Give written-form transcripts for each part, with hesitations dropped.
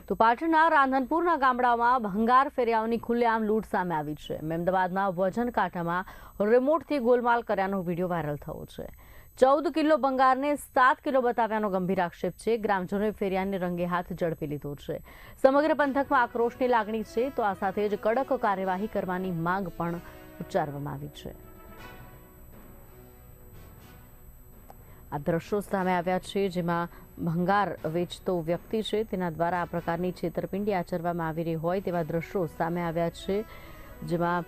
તો પાટણના રાંધનપુરના ગામડામાં ભંગાર ફેરિયાઓની ખુલ્લેઆમ લૂંટ સામે આવી છે। અમદાવાદના વજન કાંટામાં રિમોટથી ગોલમાલ કર્યાનો વિડીયો વાયરલ થયો છે। 14 કિલો ભંગારને 7 કિલો બતાવ્યાનો ગંભીર આક્ષેપ છે। ગ્રામજનોએ ફેરિયાને રંગે હાથ ઝડપી લીધો છે। સમગ્ર પંથકમાં આક્રોશની લાગણી છે, તો આ સાથે જ કડક કાર્યવાહી કરવાની માંગ પણ ઉચ્ચારવામાં આવી છે। આ દ્રશ્યો સામે આવ્યા છે, જેમાં ભંગાર વેચતો વ્યક્તિ છે તેના દ્વારા આ પ્રકારની છેતરપિંડી આચરવામાં આવી રહી હોય તેવા દ્રશ્યો સામે આવ્યા છે, જેમાં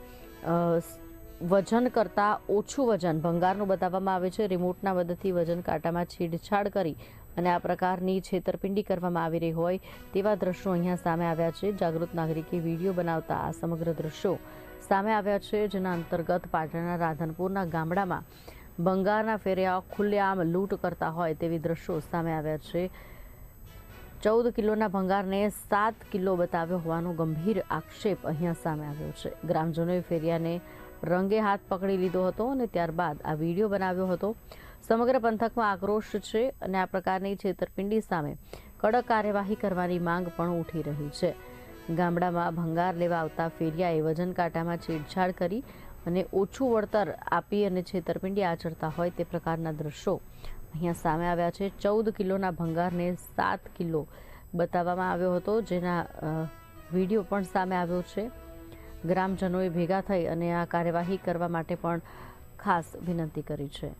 વજન કરતાં ઓછું વજન ભંગારનું બતાવવામાં આવે છે। રિમોટના મદદથી વજન કાંટામાં છેડછાડ કરી અને આ પ્રકારની છેતરપિંડી કરવામાં આવી રહી હોય તેવા દ્રશ્યો અહીંયા સામે આવ્યા છે। જાગૃત નાગરિકે વિડીયો બનાવતા આ સમગ્ર દ્રશ્યો સામે આવ્યા છે, જેના અંતર્ગત પાટણના રાધનપુરના ગામડામાં ભંગારના ફેરિયાઓ ખુલ્લેઆમ લૂંટ કરતા હોય તેવી દ્રશ્યો સામે આવ્યા છે। 14 કિલોના ભંગારને 7 કિલો બતાવ્યો હોવાનો ગંભીર આક્ષેપ અહીંયા સામે આવ્યો છે। ગ્રામજનોએ ફેરિયાને રંગે હાથ પકડી લીધો હતો અને ત્યારબાદ આ વિડીયો બનાવ્યો હતો। સમગ્ર પંથકમાં આક્રોશ છે અને આ પ્રકારની છેતરપિંડી સામે કડક કાર્યવાહી કરવાની માંગ પણ ઉઠી રહી છે। ગામડામાં ભંગાર લેવા આવતા ફેરિયાએ વજન કાંટામાં છેડછાડ કરી અને ઓછું વળતર આપી અને છેતરપિંડી આચરતા હોય તે પ્રકારના દ્રશ્યો અહીંયા સામે આવ્યા છે। 14 કિલોના ભંગારને 7 કિલો બતાવવામાં આવ્યો હતો, જેના વિડીયો પણ સામે આવ્યો છે। ગ્રામજનોએ ભેગા થઈ અને આ કાર્યવાહી કરવા માટે પણ ખાસ વિનંતી કરી છે।